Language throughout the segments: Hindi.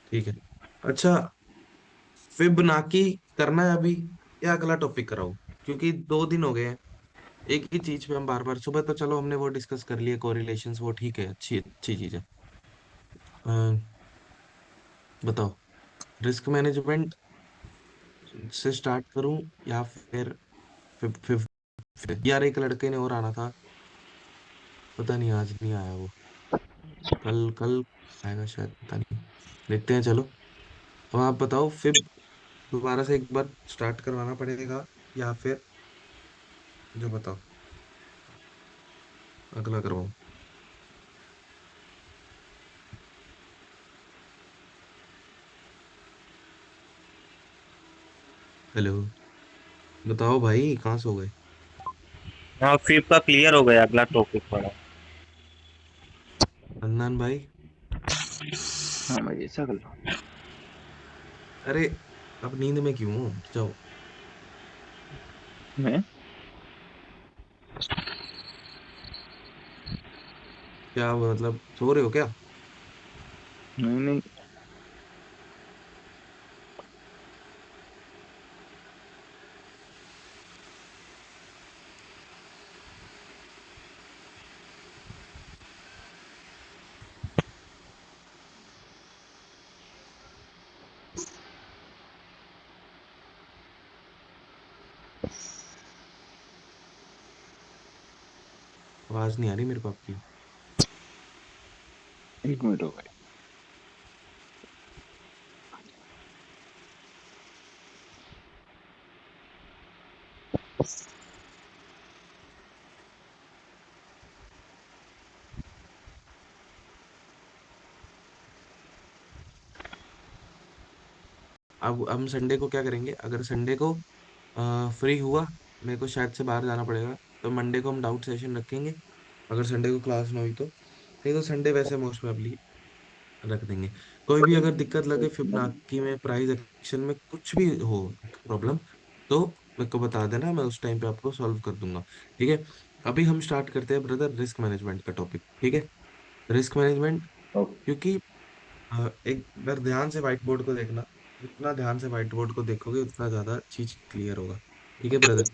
ठीक है। अच्छा, फिबोनाची करना है अभी या अगला टॉपिक कराऊं? क्योंकि 2 दिन हो गए हैं, एक ही चीज पे हम बार बार। सुबह तो चलो हमने वो डिस्कस कर लिए, कोरिलेशंस, वो ठीक है, अच्छी अच्छी चीज है। अ, बताओ, रिस्क मैनेजमेंट से स्टार्ट करूं या फिर यार एक लड़के ने और आना था, पता नहीं आज नहीं आया वो। कल कल आएगा शायद, पता नहीं। देखते हैं चलो। अब आप बताओ, फिर दोबारा से एक बार स्टार्ट करवाना पड़ेगा या फिर जो बताओ अगला करवाऊं? हेलो, बताओ भाई, कहाँ सो गए? हाँ, फिफ्थ का क्लियर हो गया, अगला टॉपिक पढ़ा। अदनान भाई। हाँ भाई, ऐसा कर लो। अरे, अब नींद में क्यों हो? जाओ। मैं क्या मतलब, सो रहे हो क्या? नहीं नहीं, आवाज नहीं आ रही मेरे को आपकी। एक मिनट हो गए। अब हम संडे को क्या करेंगे? अगर संडे को फ्री हुआ, मेरे को शायद से बाहर जाना पड़ेगा, तो मंडे को हम डाउट सेशन रखेंगे। अगर संडे को क्लास ना हुई तो नहीं, तो संडे वैसे मोस्ट प्रोबेबली रख देंगे। कोई भी अगर दिक्कत लगे फिबोनाची में, प्राइस एक्शन में, कुछ भी हो प्रॉब्लम, तो मेरे को बता देना, मैं उस टाइम पे आपको सॉल्व कर दूंगा। ठीक है। अभी हम स्टार्ट करते हैं ब्रदर, रिस्क मैनेजमेंट का टॉपिक। ठीक है। Risk management, okay. क्योंकि एक बार ध्यान से व्हाइट बोर्ड को देखना, जितना ध्यान से व्हाइट बोर्ड को देखोगे उतना ज्यादा चीज क्लियर होगा। ठीक है ब्रदर।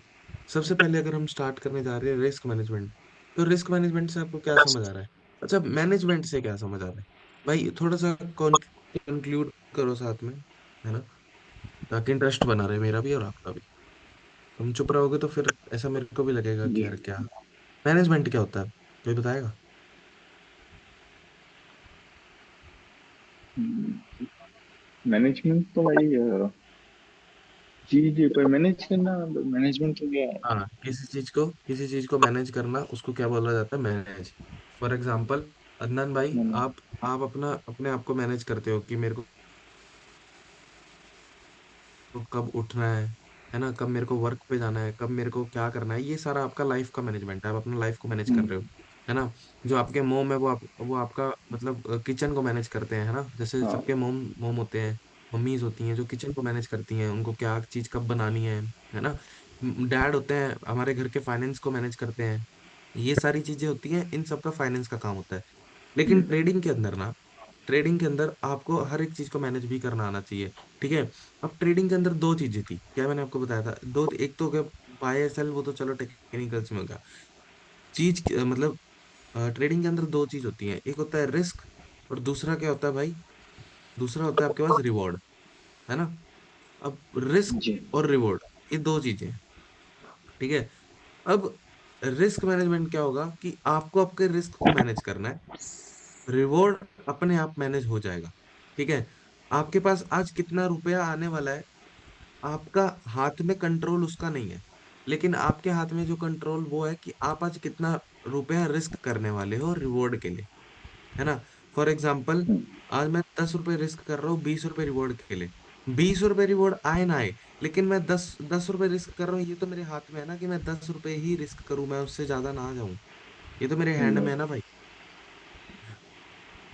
सबसे पहले अगर हम स्टार्ट करने जा रहे हैं रिस्क मैनेजमेंट, तो रिस्क मैनेजमेंट से आपको क्या समझ आ रहा है? अच्छा, मैनेजमेंट से क्या समझ आ रहा है? भाई थोड़ा सा कंक्लूड करो साथ में, है ना, ताकि इंटरेस्ट बना रहे मेरा भी और आपका भी। तुम चुप रहोगे तो फिर ऐसा मेरे को भी लगेगा कि जी। यार क्या मैनेजमेंट क्या होता है, कोई बताएगा? मैनेजमेंट तो भाई चीज पर मैनेज करना, मैनेजमेंट तो क्या है? हाँ, किसी चीज को मैनेज करना, उसको क्या बोला जाता है? मैनेज। फॉर एग्जाम्पल, अदनान भाई, मैंने आप अपना अपने आप को मैनेज करते हो कि मेरे को कब उठना है ना, कब मेरे को वर्क पे जाना है, कब मेरे को क्या करना है, ये सारा आपका लाइफ का मैनेजमेंट है। आप अपना लाइफ को मैनेज कर रहे हो, है ना। जो आपके मोम है वो आपका मतलब किचन को मैनेज करते हैं, है ना। जैसे हाँ सबके मोम मोम होते हैं, मम्मीज होती हैं जो किचन को मैनेज करती हैं, उनको क्या चीज कब बनानी है ना। डैड होते हैं हमारे घर के, फाइनेंस को मैनेज करते हैं। ये सारी चीजें होती हैं, इन सब का फाइनेंस का काम होता है। लेकिन जी। ट्रेडिंग के अंदर आपको हर एक चीज को मैनेज भी करना आना चाहिए। ठीक है। अब ट्रेडिंग के अंदर 2 चीजें थी, क्या मैंने आपको बताया था? दो, एक तो क्या, बाय या सेल, वो तो चलो टेक्निकल्स में हो गया। मतलब ट्रेडिंग के अंदर 2 चीज होती हैं, एक होता है रिस्क, और दूसरा क्या होता है भाई? दूसरा होता है आपके पास रिवॉर्ड, है ना। अब रिस्क जी। और रिवॉर्ड, ये 2 चीजें हैं। ठीक है। अब रिस्क मैनेजमेंट क्या होगा कि आपको आपके रिस्क को मैनेज करना है, रिवॉर्ड अपने आप मैनेज हो जाएगा। ठीक है। आपके पास आज कितना रुपया आने वाला है, आपका हाथ में कंट्रोल उसका नहीं है, लेकिन आपके हाथ में जो कंट्रोल वो है कि आप आज कितना रुपया रिस्क करने वाले हो रिवॉर्ड के लिए, है ना। फॉर एग्जाम्पल, आज मैं 10 रुपए रिस्क कर रहा हूँ 20 रुपए रिवॉर्ड के लिए। 20 रुपए रिवॉर्ड आए ना आए, लेकिन मैं 10 10 रुपए रिस्क कर रहा हूँ, ये तो मेरे हाथ में है ना कि मैं 10 रुपए ही रिस्क करूं, मैं उससे ज्यादा ना आ जाऊं। ये तो मेरे हैंड में है ना भाई।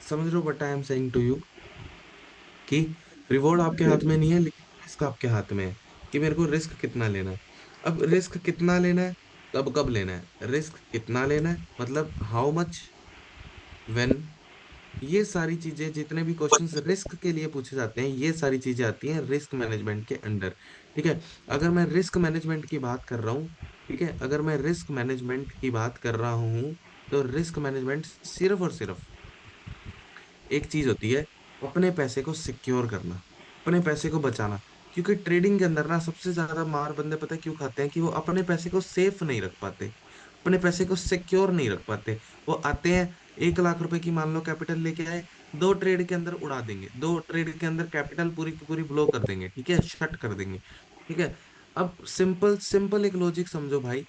समझ रहे हो what I am saying to you? कि रिवॉर्ड आपके हाथ में नहीं है, लेकिन रिस्क आपके हाथ में है, कि मेरे को रिस्क कितना लेना है। अब रिस्क कितना लेना है, कब कब लेना है, रिस्क कितना लेना है, मतलब हाउ मच, व्हेन, ये सारी चीजें, जितने भी क्वेश्चंस रिस्क के लिए पूछे जाते हैं, ये सारी चीजें आती हैं रिस्क मैनेजमेंट के अंडर। ठीक है। अगर मैं रिस्क मैनेजमेंट की बात कर रहा हूँ, ठीक है, अगर मैं रिस्क मैनेजमेंट की बात कर रहा हूँ, तो रिस्क मैनेजमेंट सिर्फ और सिर्फ एक चीज होती है, अपने पैसे को सिक्योर करना, अपने पैसे को बचाना। क्योंकि ट्रेडिंग के अंदर ना सबसे ज्यादा मार बंदे पता है क्यों खाते हैं, कि वो अपने पैसे को सेफ नहीं रख पाते, अपने पैसे को सिक्योर नहीं रख पाते। वो आते हैं, 1 लाख रुपए की मान लो कैपिटल लेके आए, 2 ट्रेड के अंदर उड़ा देंगे, 2 ट्रेड के अंदर कैपिटल पूरी की पूरी ब्लो कर देंगे, ठीक है, शट कर देंगे। ठीक है। अब सिंपल सिंपल एक लॉजिक समझो भाई,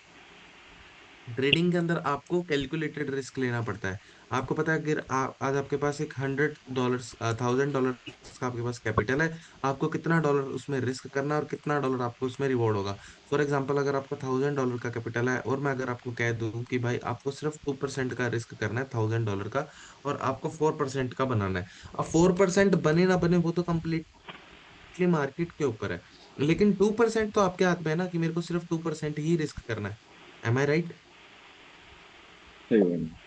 ट्रेडिंग के अंदर आपको कैलकुलेटेड रिस्क लेना पड़ता है। आपको पता है, अगर आज आपके पास एक $100, $1000 का आपके पास कैपिटल है, आपको कितना डॉलर उसमें रिस्क करना है और कितना डॉलर आपको उसमें रिवॉर्ड होगा। फॉर एग्जाम्पल, अगर आपका $1000 का कैपिटल है और मैं अगर आपको कह दूं कि भाई आपको सिर्फ 2% का रिस्क करना है $1000 का, और आपको 4% का बनाना है। अब 4% बने ना बने वो तो कम्प्लीटली मार्केट के ऊपर है, लेकिन 2% तो आपके हाथ में है ना, कि मेरे को सिर्फ 2% ही रिस्क करना है। एम आई राइट? सही बात है।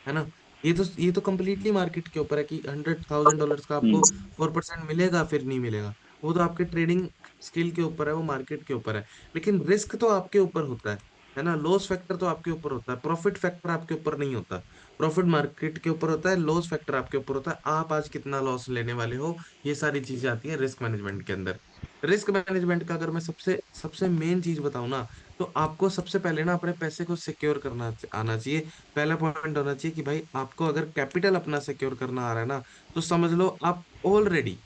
है ना? ये तो कम्प्लीटली मार्केट के ऊपर है कि $100,000 का आपको हम्म। 4% मिलेगा फिर नहीं मिलेगा। वो तो आपके ट्रेडिंग स्किल के ऊपर है, वो मार्केट के ऊपर है। लेकिन रिस्क तो आपके ऊपर होता है ना? लॉस फैक्टर तो आपके ऊपर होता है, प्रॉफिट फैक्टर आपके ऊपर नहीं होता। प्रॉफिट मार्केट के ऊपर होता है, लॉस फैक्टर आपके ऊपर होता है, आप आज कितना लॉस लेने वाले हो। ये सारी चीजें आती हैं रिस्क मैनेजमेंट के अंदर। रिस्क मैनेजमेंट का अगर मैं सबसे सबसे मेन चीज बताऊं ना, तो आपको सबसे पहले ना अपने पैसे को सिक्योर करना आना चाहिए। पहला पॉइंट होना चाहिए कि भाई आपको अगर कैपिटल अपना सिक्योर करना आ रहा है ना, तो समझ लो आप ऑलरेडी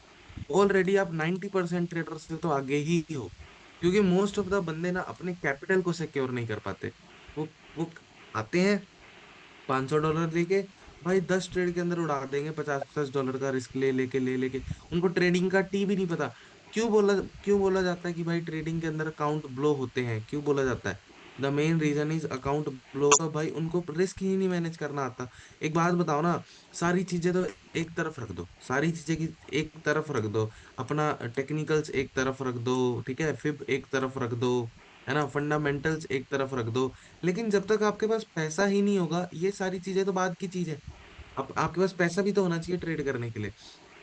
ऑलरेडी आप 90% ट्रेडर से तो आगे ही हो। क्योंकि मोस्ट ऑफ द बंदे ना अपने कैपिटल को सिक्योर नहीं कर पाते। वो आते हैं $500 लेके, भाई 10 ट्रेड के अंदर उड़ा देंगे, 50-50 डॉलर का रिस्क ले लेके ले लेके। उनको ट्रेडिंग का टी भी नहीं पता। क्यों बोला जाता है कि भाई ट्रेडिंग के अंदर अकाउंट ब्लो होते हैं, क्यों बोला जाता है? The main reason is account blow का, भाई उनको रिस्क ही नहीं मैनेज करना आता। एक बात बताओ ना, सारी चीजें तो एक तरफ रख दो, सारी चीजें की एक तरफ रख दो, अपना टेक्निकल्स एक तरफ रख दो, ठीक है, फिब एक तरफ रख दो, है ना, फंडामेंटल्स एक तरफ रख दो। लेकिन जब तक आपके पास पैसा ही नहीं होगा, ये सारी चीजें तो बाद की चीज है। अब आपके पास पैसा भी तो होना चाहिए ट्रेड करने के लिए।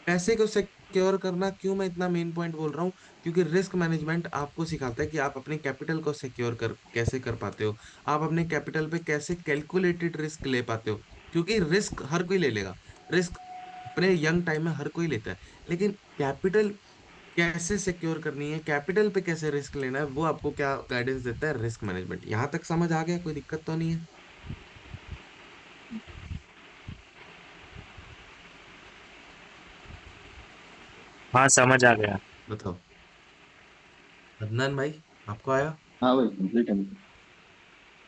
पैसे को सिक्योर करना, क्यों मैं इतना मेन पॉइंट बोल रहा हूँ? क्योंकि रिस्क मैनेजमेंट आपको सिखाता है कि आप अपने कैपिटल को सिक्योर कर कैसे कर पाते हो, आप अपने कैपिटल पे कैसे कैलकुलेटेड रिस्क ले पाते हो। क्योंकि रिस्क हर कोई ले लेगा, रिस्क अपने यंग टाइम में हर कोई लेता है, लेकिन कैपिटल कैसे सिक्योर करनी है, कैपिटल पे कैसे रिस्क लेना है, वो आपको क्या गाइडेंस देता है? Risk management. यहाँ तक समझ आ गया? कोई दिक्कत तो नहीं है? हाँ, समझ आ गया। बताओ। अदनान भाई, आपको आया? हाँ भाई, कंप्लीट है।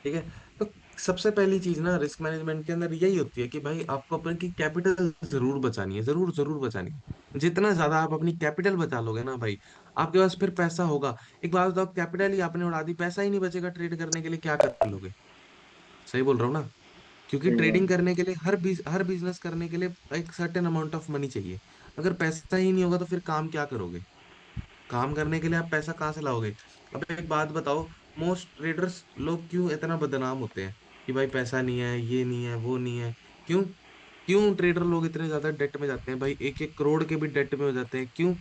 ठीक है। तो सबसे पहली चीज ना रिस्क मैनेजमेंट के अंदर यही होती है कि भाई आपको अपने की कैपिटल जरूर बचानी है, जरूर जरूर बचानी है। जितना ज्यादा आप अपनी कैपिटल बचा लोगे ना भाई, आपके पास फिर पैसा होगा। एक बात बताओ, कैपिटल ही आपने उड़ा दी, पैसा ही नहीं बचेगा ट्रेड करने के लिए, क्या कर लोगे? सही बोल रहा हूँ ना? क्योंकि सही बात ट्रेडिंग है। करने के लिए, हर बिजनेस करने के लिए एक सर्टेन अमाउंट ऑफ मनी चाहिए। अगर पैसा ही नहीं होगा तो फिर काम क्या करोगे? काम करने के लिए आप पैसा कहाँ से लाओगे? अब एक बात बताओ, मोस्ट ट्रेडर्स लोग क्यों इतना बदनाम होते हैं कि भाई पैसा नहीं है, ये नहीं है, वो नहीं है? क्यों? क्यों ट्रेडर लोग इतने ज्यादा डेट में जाते हैं भाई, 1-1 करोड़ के भी डेट में हो जाते हैं? क्यों?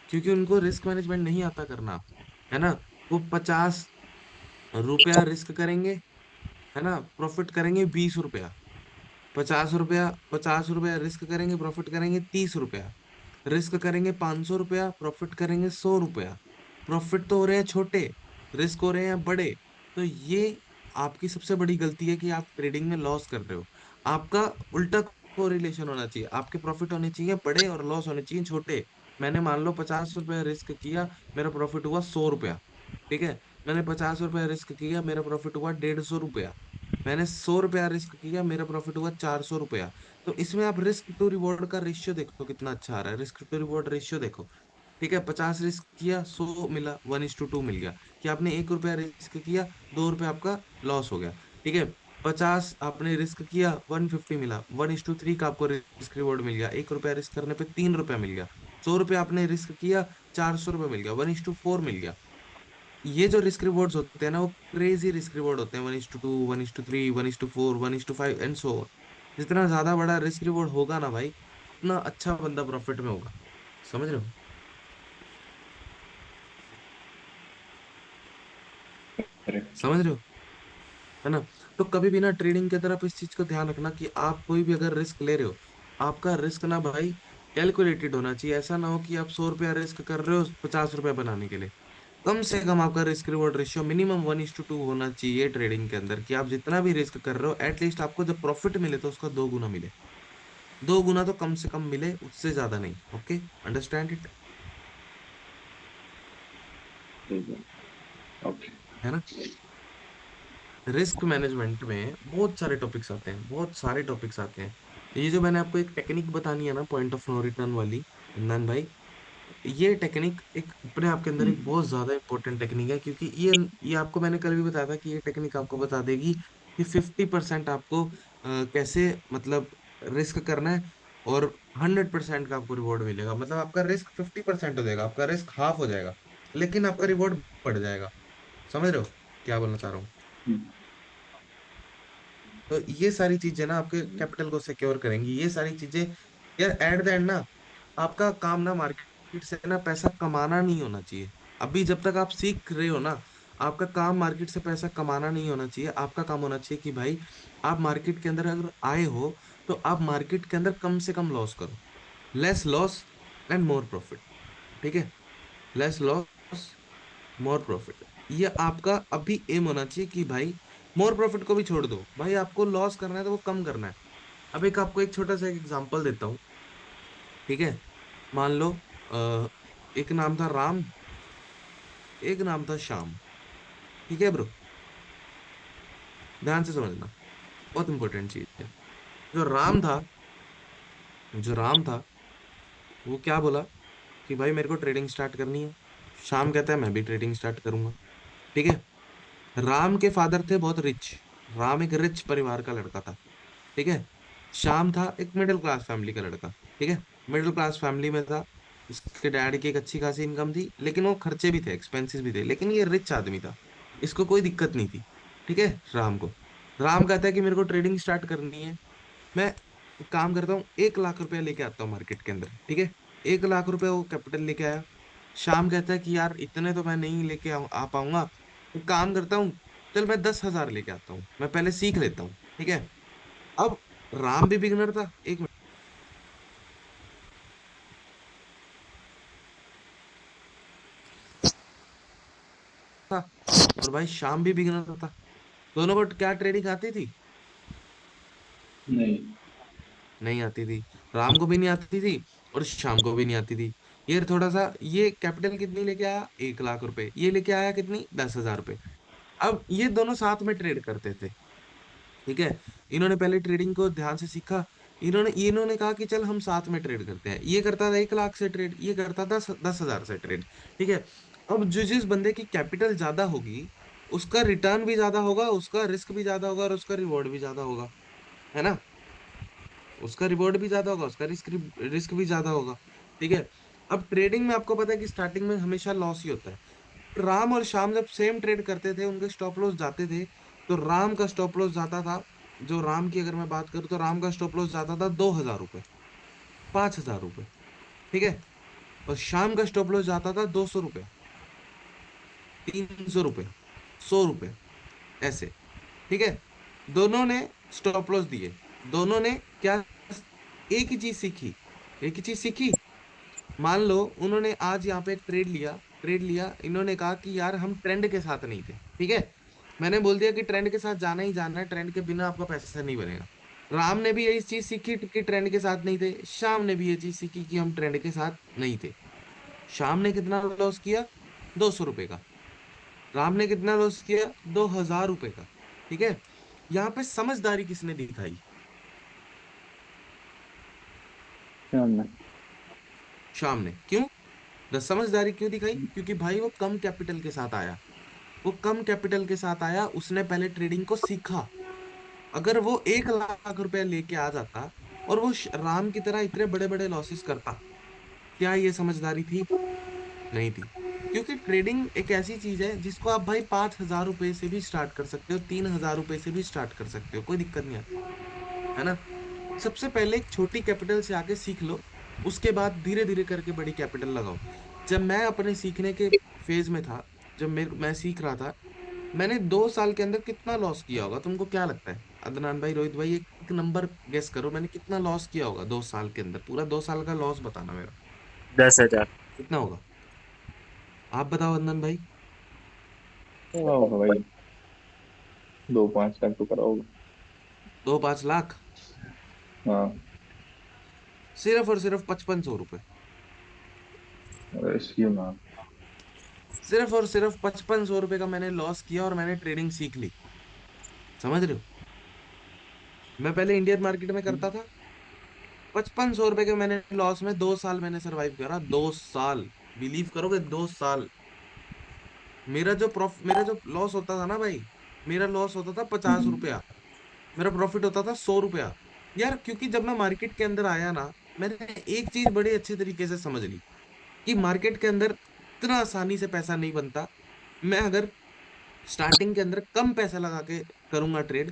क्योंकि उनको रिस्क मैनेजमेंट नहीं आता करना, है ना? वो 50 रुपया रिस्क करेंगे, है ना, प्रॉफिट करेंगे 20 रुपया। 50 रुपया, 50 रुपया रिस्क करेंगे, प्रॉफिट करेंगे 30 रुपया। रिस्क करेंगे 500 रुपया, प्रॉफिट करेंगे 100 रुपया। प्रॉफिट तो हो रहे हैं छोटे, रिस्क हो रहे हैं बड़े। तो ये आपकी सबसे बड़ी गलती है कि आप ट्रेडिंग में लॉस कर रहे हो। आपका उल्टा कोरिलेशन होना चाहिए, आपके प्रॉफिट होने चाहिए बड़े और लॉस होने चाहिए छोटे। मैंने मान लो 50 रुपया रिस्क किया, मेरा प्रॉफिट हुआ 100 रुपया। ठीक है। मैंने 50 रुपया रिस्क किया, मेरा प्रॉफिट हुआ 150 रुपया। मैंने 100 रुपया रिस्क किया, मेरा प्रॉफिट हुआ 400 रुपया। तो इसमें आप रिस्क टू रिवॉर्ड का रेशियो देखो कितना अच्छा आ रहा है, रिस्क टू रिवॉर्ड रेशियो देखो। ठीक है, 50 रिस्क किया, 100 मिला, 1:2 मिल गया। कि आपने 1 रुपया रिस्क किया, 2 रुपया आपका लॉस हो गया। ठीक है। 50 आपने रिस्क किया, 150 मिला, 1:3 का आपको रिस्क रिवॉर्ड मिल गया। 1 रुपया रिस्क करने पे 3 रुपया मिल गया। 100 रुपया आपने रिस्क किया, 400 रुपया मिल गया, 1:4 मिल गया। ये जो रिस्क रिवॉर्ड्स होते हैं ना, वो क्रेजी रिस्क रिवॉर्ड होते हैं, 1:2, 1:3, 1:4, 1:5 एंड सो। जितना ज्यादा बड़ा रिस्क रिवॉर्ड होगा ना भाई, उतना अच्छा बंदा प्रॉफिट में होगा। समझ रहे हो? करेक्ट। समझ रहे हो? है ना? तो कभी भी ना ट्रेडिंग की तरफ इस चीज को ध्यान रखना कि आप कोई भी अगर रिस्क ले रहे हो, आपका रिस्क ना भाई कैलकुलेटेड होना चाहिए। ऐसा ना हो कि आप 100 रुपया रिस्क कर रहे हो 50 रुपया बनाने के लिए। कम से कम आपका रिस्क रिवॉर्ड रेशियो मिनिमम 1:2 होना चाहिए ट्रेडिंग के अंदर, कि आप जितना भी रिस्क कर रहे हो एटलीस्ट आपको जब प्रॉफिट मिले तो उसका 2 गुना मिले। 2 गुना तो कम से कम मिले, उससे ज्यादा नहीं। Okay, understand it? ठीक है। ओके। है ना? रिस्क मैनेजमेंट में बहुत सारे टॉपिक्स आते हैं, बहुत सारे टॉपिक्स आते हैं। ये जो मैंने आपको एक टेक्निक बतानी है ना, पॉइंट ऑफ नो रिटर्न वाली, नंदन भाई, ये टेक्निक एक अपने आप के अंदर एक हम्म। बहुत ज्यादा इंपॉर्टेंट टेक्निक है, क्योंकि ये आपको मैंने कल भी बताया था कि ये टेक्निक आपको बता देगी कि 50% आपको कैसे मतलब रिस्क करना है, और 100% का आपको रिवॉर्ड मिलेगा। मतलब आपका रिस्क 50% हो जाएगा, आपका रिस्क हाफ हो जाएगा, लेकिन आपका रिवॉर्ड बढ़ जाएगा। समझ रहे हो क्या बोलना चाह रहा हूँ? हम्म। तो ये सारी चीजें ना आपके कैपिटल को सिक्योर करेंगी। ये सारी चीजें यार एट द एंड ना, आपका काम ना मार्केट से ना पैसा कमाना नहीं होना चाहिए। अभी जब तक आप सीख रहे हो ना, आपका काम मार्केट से पैसा कमाना नहीं होना चाहिए। आपका काम होना चाहिए कि भाई आप मार्केट के अंदर अगर आए हो, तो आप मार्केट के अंदर कम से कम लॉस करो। Less loss and more profit. ठीक है? लेस लॉस, मोर प्रॉफिट, ये आपका अभी एम होना चाहिए कि भाई मोर प्रॉफिट को भी छोड़ दो भाई, आपको लॉस करना है तो वो कम करना है। अब एक आपको एक छोटा सा एग्जांपल देता हूँ। ठीक है? मान लो अ, एक नाम था राम, एक नाम था श्याम। ठीक है ब्रो? ध्यान से समझना, बहुत इंपॉर्टेंट चीज है। जो राम था, जो राम था, वो क्या बोला कि भाई मेरे को ट्रेडिंग स्टार्ट करनी है। श्याम कहता है मैं भी ट्रेडिंग स्टार्ट करूंगा। ठीक है? राम के फादर थे बहुत रिच, राम एक रिच परिवार का लड़का था। ठीक है? श्याम था एक मिडिल क्लास फैमिली का लड़का। ठीक है? मिडिल क्लास फैमिली में था, इसके डैड की एक अच्छी खासी इनकम थी, लेकिन वो खर्चे भी थे, एक्सपेंसेस भी थे, लेकिन ये रिच आदमी था, इसको कोई दिक्कत नहीं थी। ठीक है? राम को, राम कहता है कि मेरे को ट्रेडिंग स्टार्ट करनी है। मैं एक काम करता हूँ, 1 लाख रुपया लेके आता हूँ मार्केट के अंदर। ठीक है? 1 लाख रुपया वो कैपिटल लेके आया। श्याम कहता है कि यार इतने तो मैं नहीं लेके आ पाऊंगा, एक काम करता हूँ, चल मैं 10,000 लेके आता हूँ, मैं पहले सीख लेता हूँ। ठीक है? अब राम भी बिगनर था, एक मिनट था, और भाई श्याम भी बिगनर था। दोनों को क्या ट्रेडिंग आती थी? नहीं। नहीं आती थी। राम को भी नहीं आती थी, और श्याम को भी नहीं आती थी। ये थोड़ा सा, ये कैपिटल कितनी लेके आया? 1 लाख रुपए। ये लेके आया कितनी? 10,000 रुपए। अब ये दोनों साथ में ट्रेड करते थे। ठीक है? इन्होंने पहले ट्रेडिंग को ध्यान से सीखा। इन्होंने कहा कि चल हम साथ में ट्रेड करते हैं। ये करता था 1 लाख से ट्रेड, ये करता था 10,000 से ट्रेड। ठीक है? अब जो जिस बंदे की कैपिटल ज्यादा होगी, उसका रिटर्न भी ज्यादा होगा, उसका रिस्क भी ज्यादा होगा, और उसका रिवॉर्ड भी ज्यादा होगा। है ना? उसका रिवॉर्ड भी ज्यादा होगा, उसका रिस्क रिस्क भी ज्यादा होगा। ठीक है? अब ट्रेडिंग में आपको पता है कि स्टार्टिंग में हमेशा लॉस ही होता है। राम और श्याम जब सेम ट्रेड करते थे, उनके स्टॉप लॉस जाते थे, तो राम का स्टॉप लॉस जाता था, जो राम की अगर मैं बात करूँ तो राम का स्टॉप लॉस जाता था 2,000 रुपये, 5,000 रुपये। ठीक है? और श्याम का स्टॉप लॉस जाता था 200 रुपये, 300 रुपये, 100 रुपये, ऐसे। ठीक है? दोनों ने स्टॉप लॉस दिए। दोनों ने क्या, एक ही चीज सीखी, एक ही चीज सीखी। मान लो उन्होंने आज यहाँ पे एक ट्रेड लिया, इन्होंने कहा कि यार हम ट्रेंड के साथ नहीं थे। ठीक है? मैंने बोल दिया कि ट्रेंड के साथ जाना ही जाना है, ट्रेंड के बिना आपका पैसा नहीं बनेगा। राम ने भी यही चीज सीखी कि ट्रेंड के साथ नहीं थे, श्याम ने भी ये चीज सीखी कि हम ट्रेंड के साथ नहीं थे। श्याम ने कितना लॉस किया? 200 रुपए का। राम ने कितना लॉस किया? 2,000 रुपए का। ठीक है? यहाँ पे समझदारी किसने दिखाई? क्या मैं। श्याम ने। क्यों? समझदारी क्यों दिखाई? क्योंकि भाई वो कम कैपिटल के साथ आया, वो कम कैपिटल के साथ आया, उसने पहले ट्रेडिंग को सीखा। अगर वो 1 लाख रुपया लेके आ जाता, और वो राम की तरह इतने बड़े बड़े लॉसेस करता, क्या ये समझदारी थी? नहीं थी। क्योंकि ट्रेडिंग एक ऐसी चीज है जिसको आप भाई 5,000 रुपए से भी स्टार्ट कर सकते हो, 3,000 रुपए से भी स्टार्ट कर सकते हो, कोई दिक्कत नहीं आती। है ना? सबसे पहले एक छोटी कैपिटल से आके सीख लो, उसके बाद धीरे धीरे करके बड़ी कैपिटल लगाओ। जब मैं अपने सीखने के फेज में था, जब मैं सीख रहा था, मैंने 2 साल के अंदर कितना लॉस किया होगा तुमको क्या लगता है? अदनान भाई, रोहित भाई, एक नंबर गेस करो, मैंने कितना लॉस किया होगा 2 साल के अंदर? पूरा 2 साल का लॉस बताना मेरा, 10,000। कितना होगा? आप बताओ अदनान भाई। क्या होगा भाई, 2-5 लाख तो कराओगे। 2-5 लाख? हाँ। सिर्फ और सिर्फ 5500 रुपये। इसलिए ना। सिर्फ और सिर्फ 5500 रुपये का मैंने लॉस किया और मैंने ट्रेडिंग सीख ली। समझ रहे हो? मैं पहले इंडियन मार्केट में करता था, 5500 रुपये के मैंने लॉस में 2 साल मैंने सरवाइव करा। 2 साल, बिलीव करोगे? 2 साल। मेरा जो लॉस होता था ना भाई, मेरा लॉस होता था 50 रुपया, मेरा प्रॉफिट होता था 100 रुपया। यार क्योंकि जब मैं मार्केट के अंदर आया ना, मैंने एक चीज बड़े अच्छे तरीके से समझ ली कि मार्केट के अंदर इतना आसानी से पैसा नहीं बनता। मैं अगर स्टार्टिंग के अंदर कम पैसा लगा के करूंगा ट्रेड,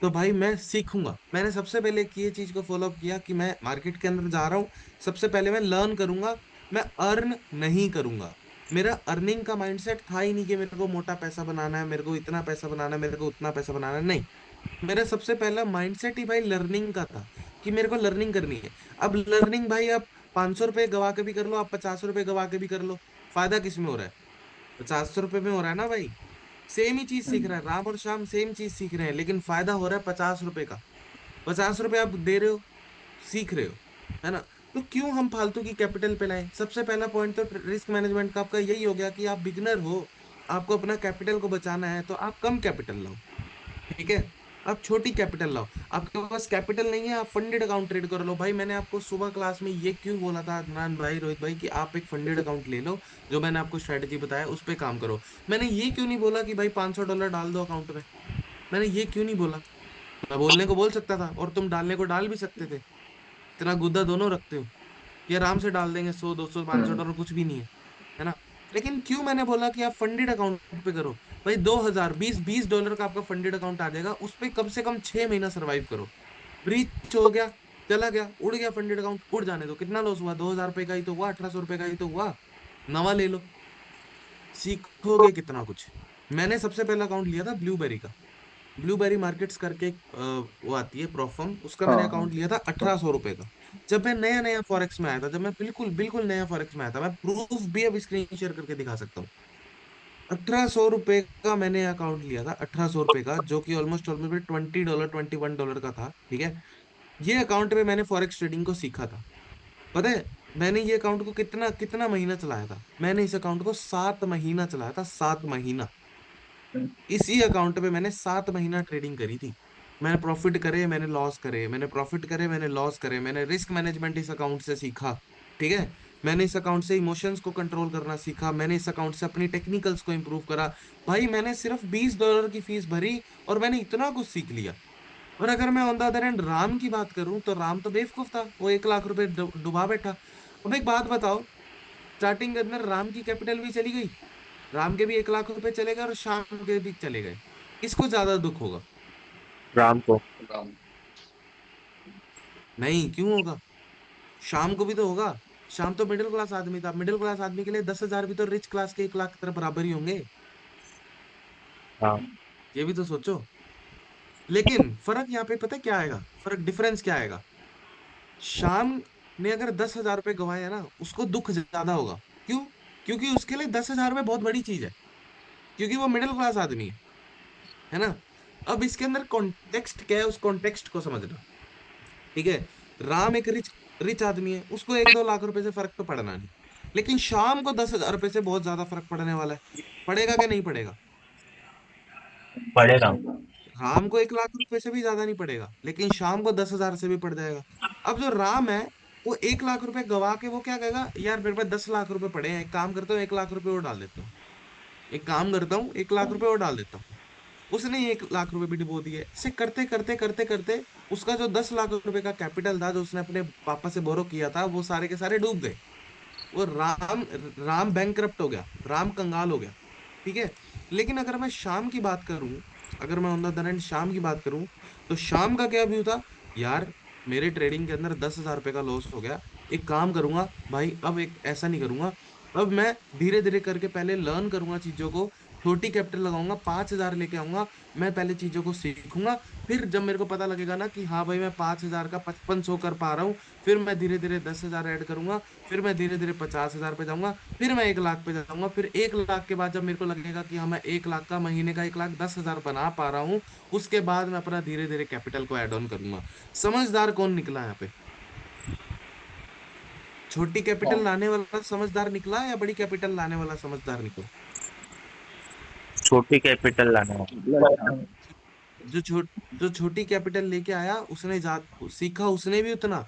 तो भाई मैं सीखूंगा। मैंने सबसे पहले ये चीज को फॉलो अप किया कि मैं मार्केट के अंदर जा रहा हूँ, सबसे पहले मैं लर्न करूंगा, मैं अर्न नहीं करूंगा। मेरा अर्निंग का माइंडसेट था ही नहीं कि मेरे को मोटा पैसा बनाना है, मेरे को इतना पैसा बनाना है, मेरे को उतना पैसा बनाना है, नहीं। मेरा सबसे पहला माइंडसेट ही भाई लर्निंग का था, कि मेरे को लर्निंग करनी है। अब लर्निंग भाई, आप 500 रुपये गवा के भी कर लो, आप 50 रुपये गवा के भी कर लो, फायदा किस में हो रहा है? 50 रुपये में हो रहा है ना भाई। सेम ही चीज सीख रहा है, राम और श्याम सेम चीज सीख रहे हैं, लेकिन फायदा हो रहा है 50 रुपए का। 50 रुपए आप दे रहे हो, सीख रहे हो, है ना? तो क्यों हम फालतू की कैपिटल पे लाएं? सबसे पहला पॉइंट तो रिस्क मैनेजमेंट का आपका यही हो गया कि आप बिगनर हो, आपको अपना कैपिटल को बचाना है, तो आप कम कैपिटल लाओ। ठीक है? आप छोटी कैपिटल लाओ। आपके पास कैपिटल नहीं है, आप फंडेड अकाउंट ट्रेड कर लो। भाई मैंने आपको सुबह क्लास में ये क्यों बोला था अदनान भाई, रोहित भाई, कि आप एक फंडेड अकाउंट ले लो, जो मैंने आपको स्ट्रेटेजी बताया उस पे काम करो। मैंने ये क्यों नहीं बोला कि भाई $500 डाल दो अकाउंट में? मैंने ये क्यों नहीं बोला? मैं बोलने को बोल सकता था, और तुम डालने को डाल भी सकते थे। इतना गुद्दा दोनों रखते हो कि आराम से डाल देंगे, 100, 200, 500 डॉलर कुछ भी नहीं है ना? लेकिन क्यों मैंने बोला कि आप फंडेड अकाउंट पे करो? भाई 2000, 20 20 डॉलर का आपका फंडेड अकाउंट आ जाएगा, उस पे कम से कम 6 महीना सर्वाइव करो। ब्रीच हो गया, चला गया, उड़ गया फंडेड अकाउंट, उड़ जाने दो। कितना लॉस हुआ? 2000 रुपए का ही तो हुआ, 1800 रुपए का ही तो हुआ। नवा ले लो, सीखोगे कितना कुछ। मैंने सबसे पहला अकाउंट लिया था ब्लूबेरी का। ब्लूबेरी मार्केट्स करके एक वो आती है प्रोफर्म, उसका हाँ मैंने हाँ अकाउंट लिया था 1800 रुपए का। जब मैं नया नया फॉरेक्स में आया था, जब मैं बिल्कुल बिल्कुल नया फॉरेक्स में आया था, मैं प्रूफ भी अब स्क्रीन शेयर करके दिखा सकता हूँ। 1800 रुपए का मैंने अकाउंट लिया था, 1800 रुपए का, जो कि ऑलमोस्ट ऑलमोस्ट $20, $21 का था। ठीक है? ये अकाउंट में मैंने फॉरेक्स ट्रेडिंग को सीखा था। पता है मैंने ये अकाउंट को कितना कितना महीना चलाया था? मैंने इस अकाउंट को 7 महीना चलाया था, 7 महीना। इसी अकाउंट पे मैंने 7 महीना ट्रेडिंग करी थी। मैंने प्रॉफिट करे, मैंने लॉस करे, मैंने प्रॉफिट करे, मैंने लॉस करे, मैंने रिस्क मैनेजमेंट इस अकाउंट से सीखा। ठीक है? मैंने इस अकाउंट से इमोशंस को कंट्रोल करना सीखा, मैंने इस अकाउंट से अपनी टेक्निकल्स को इंप्रूव करा। भाई मैंने सिर्फ $20 की फीस भरी और मैंने इतना कुछ सीख लिया। और अगर मैं on the other and Ram की बात करूं, तो राम तो बेवकूफ था, वो 1 लाख रुपए डुबा बैठा। अब एक बात बताओ, स्टार्टिंग के अंदर राम की कैपिटल भी चली गई, राम के भी 1 लाख रुपए चले गए और शाम के भी चले गए। किसको ज्यादा दुख होगा? राम को। राम। नहीं, क्यों होगा? शाम को भी तो होगा। शाम तो मिडिल क्लास आदमी था, मिडिल क्लास आदमी के लिए 10,000 भी तो रिच क्लास के 1 लाख की तरफ बराबर ही होंगे। हाँ। ये भी तो सोचो। लेकिन फर्क यहाँ पे पता है क्या आएगा? फर्क डिफरेंस क्या आएगा? शाम ने अगर 10,000 रुपये गंवाए हैं ना, उसको दुख ज्यादा होगा। क्यों? क्योंकि उसके लिए 10,000 रुपये बहुत बड़ी चीज है, क्योंकि वो मिडिल क्लास आदमी है ना? अब इसके अंदर कॉन्टेक्स्ट क्या है, उस कॉन्टेक्स्ट को समझना। ठीक है? राम एक रिच रिच आदमी है, उसको 1-2 लाख रुपए से फर्क तो पड़ना नहीं। लेकिन शाम को 10,000 रुपए से बहुत ज्यादा फर्क पड़ने वाला है। पड़ेगा क्या नहीं पड़ेगा? पढ़ेगा। राम को 1 लाख रुपए से भी ज्यादा नहीं पड़ेगा, लेकिन शाम को 10,000 से भी पड़ जाएगा। अब जो राम है, वो 1 लाख रुपए गवा के वो क्या कहेगा? यार मेरे पास 10 लाख रुपए पड़े हैं, एक काम करता हूँ 1 लाख रुपए और डाल देता हूँ, एक काम करता हूँ 1 लाख रुपए और डाल देता हूँ। उसने 1 लाख रुपए भी डुबो दिए। ऐसे करते करते करते करते उसका जो 10 लाख रुपए का कैपिटल था, जो उसने अपने पापा से बोरो किया था, वो सारे के सारे डूब गए। वो राम राम बैंकरप्ट हो गया, राम कंगाल हो गया। ठीक है? लेकिन अगर मैं शाम की बात करूं, अगर मैं ऑन द अदर हैंड शाम की बात करूं, तो शाम का क्या व्यू था? यार मेरे ट्रेडिंग के अंदर 10,000 रुपए का लॉस हो गया, एक काम करूंगा भाई, अब एक ऐसा नहीं करूंगा। अब मैं धीरे धीरे करके पहले लर्न करूंगा चीजों को, छोटी कैपिटल लगाऊंगा, 5,000 लेके आऊंगा, मैं पहले चीजों को सीखूंगा। फिर जब मेरे को पता लगेगा ना कि हाँ भाई मैं 5,000 का 5500 कर पा रहा हूँ, फिर मैं धीरे धीरे 10,000 ऐड करूंगा, फिर मैं धीरे धीरे 50,000 पे जाऊंगा, फिर मैं 1 लाख पे जाऊंगा, फिर 1 लाख के बाद जब मेरे को लगेगा कि हाँ मैं 1 लाख का महीने का 1,10,000 बना पा रहा हूँ, उसके बाद मैं अपना धीरे धीरे कैपिटल को ऐड ऑन करूंगा। समझदार कौन निकला यहाँ पे? छोटी कैपिटल हाँ लाने वाला समझदार निकला या बड़ी कैपिटल लाने वाला समझदार निकला? छोटी कैपिटल लाना है। मतलब हाँ। जो छोट जो छोटी कैपिटल लेके आया उसने जा सीखा, उसने भी उतना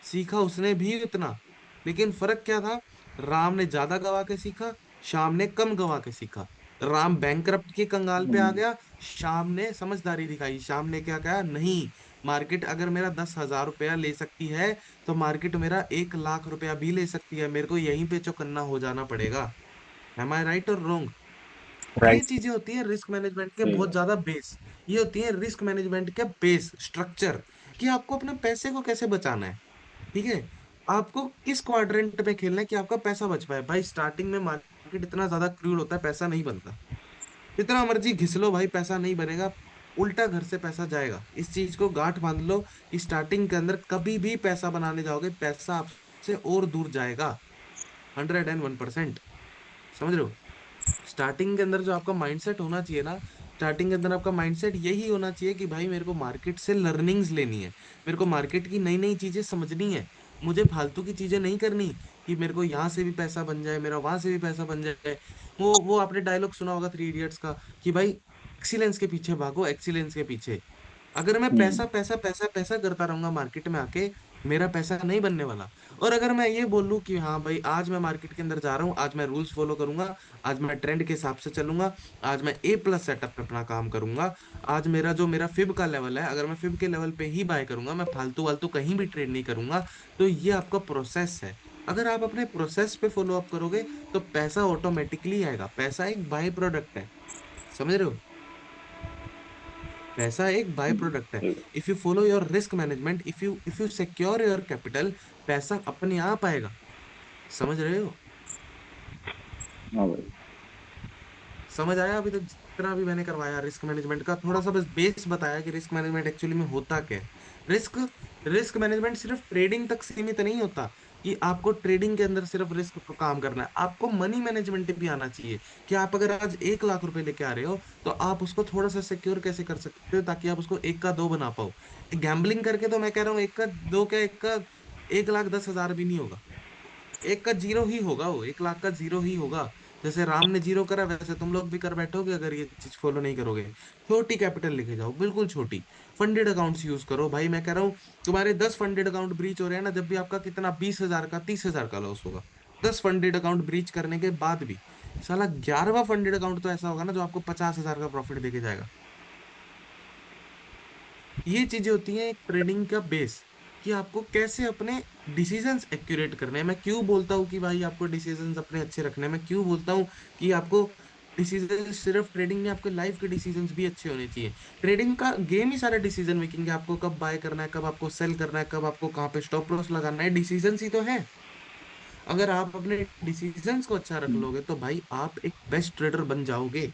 सीखा, उसने भी उतना। लेकिन फर्क क्या था? राम ने ज्यादा गवा के सीखा, श्याम ने कम गवा के सीखा। राम बैंकरप्ट के कंगाल पे आ हम्म, गया, श्याम ने समझदारी दिखाई। श्याम ने क्या कहा? नहीं, मार्केट अगर मेरा 10,000 रुपया ले सकती है तो मार्केट मेरा 1 लाख रुपया भी ले सकती है, मेरे को यहीं पे चौकन्ना हो जाना पड़ेगा। एम आई राइट और रॉन्ग? ये राइट। चीजें होती है रिस्क मैनेजमेंट के सही बहुत बात। ज्यादा बेस। ये होती है रिस्क मैनेजमेंट के बेस स्ट्रक्चर, कि आपको अपने पैसे को कैसे बचाना है। ठीक है, आपको किस क्वाड्रेंट में खेलना है कि आपका पैसा बच पाए। भाई स्टार्टिंग में मार्केट इतना ज्यादा क्रूड होता है, पैसा नहीं बनता। जितना मर्जी घिस लो भाई, पैसा नहीं बनेगा, उल्टा घर से पैसा जाएगा। इस चीज को गांठ बांध लो कि स्टार्टिंग के अंदर कभी भी पैसा बनाने जाओगे, पैसा आपसे और दूर जाएगा। 101%। समझ रहे हो? स्टार्टिंग के अंदर जो आपका माइंडसेट होना चाहिए ना, स्टार्टिंग के अंदर आपका माइंडसेट यही होना चाहिए कि भाई मेरे को मार्केट से लर्निंग्स लेनी है, मेरे को मार्केट की नई नई चीजें समझनी है, मुझे फालतू की चीजें नहीं करनी कि मेरे को यहाँ से भी पैसा बन जाए, मेरा वहां से भी पैसा बन जाए। वो आपने डायलॉग सुना होगा 3 इडियट्स का, कि भाई एक्सीलेंस के पीछे भागो, एक्सीलेंस के पीछे। अगर मैं पैसा हम्म पैसा पैसा पैसा करता रहूंगा मार्केट में आके, मेरा पैसा नहीं बनने वाला। और अगर मैं ये बोलूं कि हाँ भाई आज मैं मार्केट के अंदर जा रहा हूँ, आज मैं रूल्स फॉलो करूंगा, आज मैं ट्रेंड के हिसाब से चलूंगा, आज मैं A+ सेटअप पे अपना काम करूंगा, आज मेरा फिब का लेवल है, अगर मैं फिब के लेवल पे ही बाय करूंगा, मैं फालतू वालतू कहीं भी ट्रेड नहीं करूंगा, तो ये आपका प्रोसेस है। अगर आप अपने प्रोसेस पे फॉलो अप करोगे तो पैसा ऑटोमेटिकली आएगा। पैसा एक बाय प्रोडक्ट है, समझ रहे हो? पैसा एक बाय प्रोडक्ट है। सही बात। If you follow your risk management, if you secure your capital, पैसा अपने आप आएगा। समझ रहे हो? हाँ भाई। समझ आया अभी तक जितना भी मैंने करवाया रिस्क मैनेजमेंट का? थोड़ा सा बस बेस बताया कि रिस्क मैनेजमेंट एक्चुअली में होता क्या है। रिस्क रिस्क मैनेजमेंट सिर्फ ट्रेडिंग तक सीमित नहीं होता, कि आपको ट्रेडिंग के अंदर सिर्फ रिस्क को काम करना है, आपको मनी मैनेजमेंट भी आना चाहिए। कि आप अगर आज 1 लाख रुपए लेके आ रहे हो, तो आप उसको थोड़ा सा सिक्योर कैसे कर सकते हो ताकि आप उसको 1 का 2 बना पाओ। गैम्बलिंग करके तो मैं कह रहा हूँ 1 का 2 क्या, 1,10,000 भी नहीं होगा, 1 का 0 ही होगा, वो 1 लाख का 0 ही होगा। जैसे राम ने 0 करा, वैसे तुम लोग भी कर बैठोगे अगर ये चीज फॉलो नहीं करोगे। छोटी कैपिटल लेके जाओ, बिल्कुल छोटी। फंडेड अकाउंट्स यूज करो भाई, मैं कह रहा हूँ तुम्हारे 10 फंडेड अकाउंट ब्रीच हो रहे हैं ना, जब भी आपका कितना 20,000 का 30,000 का लॉस होगा, 10 फंडेड अकाउंट ब्रीच करने के बाद भी, साला 11वां फंडेड अकाउंट तो ऐसा होगा ना जो आपको 50,000 का प्रॉफिट देके जाएगा। ये चीजें होती हैं एक ट्रेडिंग का बेस, कि आपको कैसे अपने डिसीजंस एक्यूरेट करने हैं। मैं क्यों बोलता हूँ कि भाई आपको डिसीजंस अपने अच्छे रखने हैं, मैं क्यों बोलता हूँ कि आपको डिसीजन सिर्फ ट्रेडिंग में, आपके लाइफ के डिसीजंस भी अच्छे होने चाहिए। ट्रेडिंग का गेम ही सारा डिसीजन मेकिंग है, आपको कब बाय करना है, कब आपको सेल करना है, कब आपको कहाँ पे स्टॉप लॉस लगाना है, डिसीजंस ही तो है। अगर आप अपने डिसीजंस को अच्छा रख हम्म, लोगे तो भाई आप एक बेस्ट ट्रेडर बन जाओगे।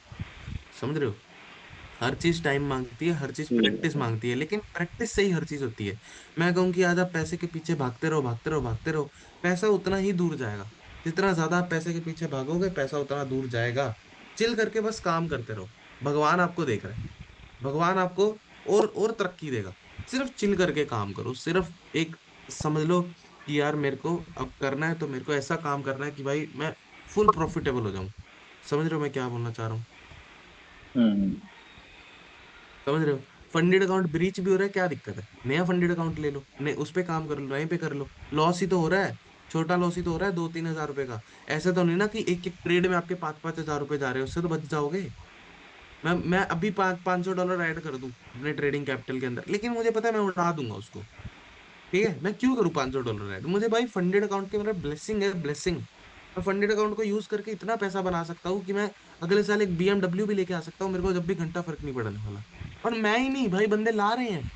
समझ रहे हो? हर चीज टाइम मांगती है, हर चीज सही प्रैक्टिस बात है। मांगती है, लेकिन प्रैक्टिस से ही हर चीज होती है। मैं कहूँ कि आज आप पैसे के पीछे भागते रहो, भागते रहो, भागते रहो, पैसा उतना ही दूर जाएगा। जितना ज्यादा आप पैसे के पीछे भागोगे, पैसा उतना दूर जाएगा। चिल करके बस काम करते रहो, भगवान आपको देख रहे हैं, भगवान आपको और तरक्की देगा। सिर्फ चिल करके काम करो, सिर्फ एक समझ लो कि यार मेरे को अब करना है, तो मेरे को ऐसा काम करना है कि भाई मैं फुल प्रॉफिटेबल हो जाऊं। समझ रहे हो मैं क्या बोलना चाह रहा हूँ? हम्म समझ रहे हो? फंडेड अकाउंट ब्रीच भी हो रहा है, क्या दिक्कत है? नया फंडेड अकाउंट ले लो, नहीं उस पे काम कर लो, वहीं पे कर लो। लॉस ही तो हो रहा है, छोटा लॉस ही तो हो रहा है 2-3 हजार रुपए का। ऐसे तो नहीं ना कि एक एक ट्रेड में आपके 5-5 हजार रुपए जा रहे हो, उससे तो बच जाओगे। मैं अभी 500 डॉलर ऐड कर दूं अपने ट्रेडिंग कैपिटल के अंदर, लेकिन मुझे पता है मैं उड़ा दूंगा उसको। ठीक है, मैं क्यों करूँ 500 डॉलर ऐड? मुझे भाई फंडेड अकाउंट के, मेरा ब्लेसिंग है, ब्लेसिंग। मैं फंडेड अकाउंट को यूज करके इतना पैसा बना सकता हूँ कि मैं अगले साल एक BMW भी लेके आ सकता हूँ, मेरे को जब भी घंटा फर्क नहीं पड़ने वाला। और मैं ही नहीं भाई, बंदे ला रहे हैं,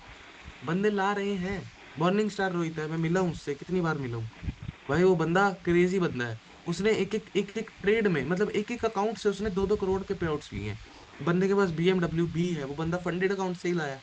बंदे ला रहे हैं। मॉर्निंग स्टार रोहित है, मैं मिला हूँ उससे, कितनी बार मिला हूँ भाई। वो बंदा क्रेजी बंदा है। उसने एक एक ट्रेड में, मतलब एक एक अकाउंट से उसने 2-2 करोड़ के पे आउट्स लिए हैं। बंदे के पास BMW भी है, वो बंदा फंडेड अकाउंट से ही लाया।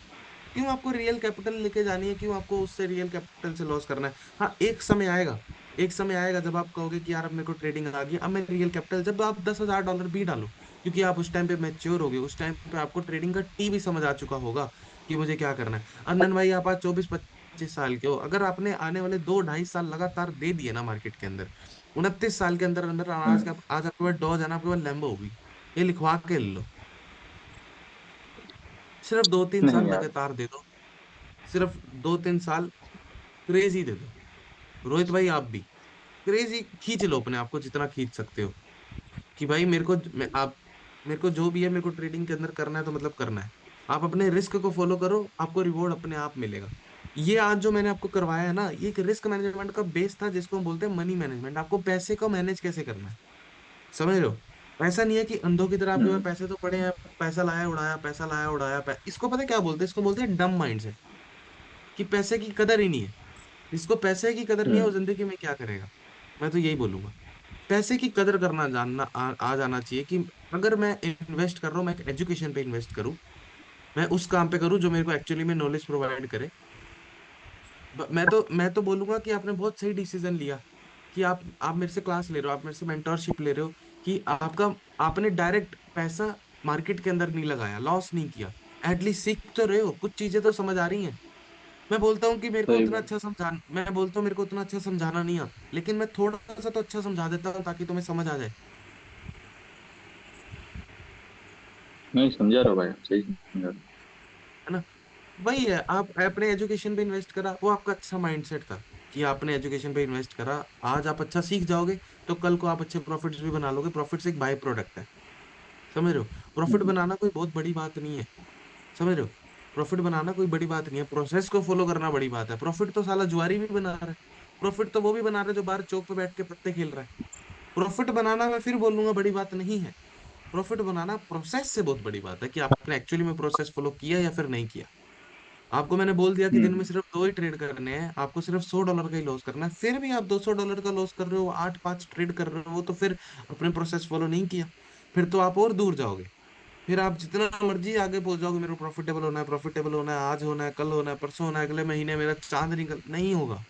क्यों आपको रियल कैपिटल लेके जानी है, क्यों आपको उससे रियल कैपिटल से लॉस करना है? हाँ, एक समय आएगा, एक समय आएगा जब आप कहोगे कि यार अब मेरे को ट्रेडिंग आ गई, अब मैं रियल कैपिटल, जब आप $10,000 भी डालो, क्योंकि आप उस टाइम पे मैच्योर होगे, उस टाइम पे आपको ट्रेडिंग का टी भी समझ आ चुका होगा कि मुझे क्या करना है। अनन भाई, आप आज 24-25 साल के हो, अगर आपने आने वाले 2-2.5 साल लगातार दे दिए ना मार्केट के अंदर, 29 साल के अंदर अंदर आज हम्म। का, आज आपके पास डॉज है ना, आपके पास लैम्बो होगी। ये लिखवा के ले लो। सिर्फ 2-3 साल नहीं यार। लगातार दे दो, सिर्फ 2-3 साल क्रेजी दे दो। रोहित भाई आप भी क्रेजी खींच लो अपने आप को जितना खींच सकते हो, कि भाई मेरे को जो भी है, मेरे को ट्रेडिंग के अंदर करना है तो मतलब करना है। आप अपने रिस्क को फॉलो करो, आपको रिवॉर्ड अपने आप मिलेगा। ये आज जो मैंने आपको करवाया है ना, ये एक रिस्क मैनेजमेंट का बेस था, जिसको हम बोलते हैं मनी मैनेजमेंट। आपको पैसे को मैनेज कैसे करना है, समझ रहे हो? ऐसा नहीं है कि अंधों की तरह आपके पास हम्म। पैसे तो पड़े हैं, पैसा लाया उड़ाया, पैसा लाया उड़ाया, इसको पता है क्या बोलते हैं? इसको बोलते हैं डम माइंडसेट, कि पैसे की कदर ही नहीं है। जिसको पैसे की कदर नहीं है, वो हम्म। जिंदगी में क्या करेगा? मैं तो यही बोलूंगा, पैसे की कदर करना जानना आ जाना चाहिए, कि अगर मैं इन्वेस्ट कर रहा हूँ, मैं एजुकेशन पे इन्वेस्ट करूँ, मैं उस काम पे करूँ जो मेरे को एक्चुअली में नॉलेज प्रोवाइड करे। मैं तो बोलूंगा कि आपने बहुत सही डिसीजन लिया, कि आप मेरे से क्लास ले रहे हो, आप मेरे से मेंटोरशिप ले रहे हो, कि आपने डायरेक्ट पैसा मार्केट के अंदर नहीं लगाया, लॉस नहीं किया। एटलीस्ट सीख तो रहे हो, कुछ चीजें तो समझ आ रही हैं। मैं बोलता हूँ कि सही बात। मैं बोलता हूँ मेरे को उतना अच्छा समझाना नहीं आता, लेकिन मैं थोड़ा सा तो अच्छा समझा देता हूँ ताकि तुम्हें समझ आ जाए, नहीं समझा रहा भाई, सही समझा रहा। है ना? वही है, आप अपने एजुकेशन पे इन्वेस्ट करा, वो आपका अच्छा माइंडसेट था, कि आपने एजुकेशन पे इन्वेस्ट करा। आज आप अच्छा सीख जाओगे, तो कल को आप अच्छे प्रॉफिट्स भी बना लोगे। प्रॉफिट्स एक बाय प्रोडक्ट है, समझ रहे हो? प्रॉफिट हम्म। बनाना कोई बहुत बड़ी बात नहीं है, समझ रहे हो? प्रॉफिट बनाना कोई बड़ी बात नहीं है, प्रोसेस को फॉलो करना बड़ी बात है। प्रॉफिट तो साला जुआरी भी बना रहा है, प्रॉफिट तो वो भी बना रहा है जो बाहर चौक पे बैठ के पत्ते खेल रहा है। प्रॉफिट बनाना, मैं फिर बोलूंगा, बड़ी बात नहीं है। प्रॉफिट बनाना प्रोसेस से बहुत बड़ी बात है, कि आपने एक्चुअली में प्रोसेस फॉलो किया या फिर नहीं किया। आपको मैंने बोल दिया कि दिन में हम्म। सिर्फ दो ही ट्रेड करने हैं, आपको सिर्फ $100 का ही लॉस करना है, फिर भी आप $200 का लॉस कर रहे हो, 8-5 ट्रेड कर रहे हो, तो फिर अपने प्रोसेस फॉलो नहीं किया। फिर तो आप और दूर जाओगे, फिर आप जितना मर्जी आगे पहुंच जाओगे, मेरे को प्रॉफिटेबल होना है, प्रॉफिटेबल होना है, आज होना है, कल होना है, परसों होना है, अगले महीने मेरा चांद निकल, नहीं होगा।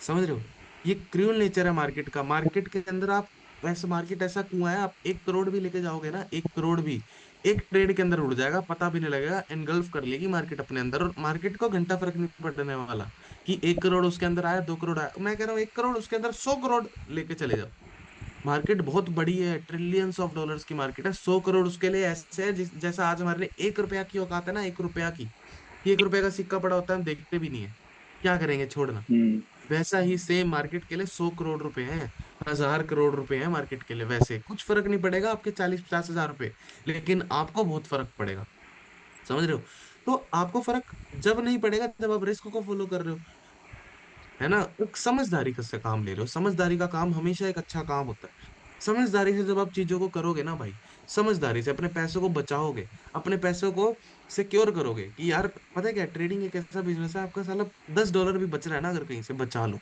समझ रहे हो? ये क्रूअल नेचर है मार्केट का। मार्केट के अंदर आप, वैसे मार्केट ऐसा कुआं है, आप 1 करोड़ भी लेके जाओगे ना, 1 करोड़ भी एक ट्रेड के अंदर उड़ जाएगा, पता भी नहीं लगेगा, एनगल्फ कर लेगी मार्केट अपने अंदर, और मार्केट को घंटा फर्क नहीं पड़ने वाला कि 1 करोड़ उसके अंदर आया, 2 करोड़ आया। मैं कह रहा हूँ 1 करोड़ उसके अंदर 100 करोड़ लेके चले जाओ। मार्केट बहुत बड़ी है, ट्रिलियंस ऑफ डॉलर्स की मार्केट है। 100 करोड़ उसके लिए ऐसे है, जैसा आज हमारे लिए 1 रुपया की औकात है ना, 1 रुपया की, कि 1 रुपया का सिक्का पड़ा होता है, हम देखते भी नहीं है, क्या करेंगे, छोड़ना। हम्म। वैसा ही सेम मार्केट के लिए 100 करोड़ रुपए हैं, 1000 करोड़ रुपए हैं मार्केट के लिए। वैसे कुछ फर्क नहीं पड़ेगा आपके 40-50 हजार रुपए, लेकिन आपको बहुत फर्क पड़ेगा, समझ रहे हो? तो आपको फर्क जब नहीं पड़ेगा जब आप रिस्क को फॉलो कर रहे हो, है ना? एक समझदारी का से काम ले रहे हो, समझदारी का काम हमेशा एक अच्छा काम होता है। समझदारी से जब आप चीजों को करोगे ना भाई, समझदारी से अपने पैसों को बचाओगे, अपने पैसों को सिक्योर करोगे, कि यार पता है क्या, ट्रेडिंग एक ऐसा बिजनेस है, आपका साला $10 भी बच रहा है ना, अगर कहीं से बचा लो,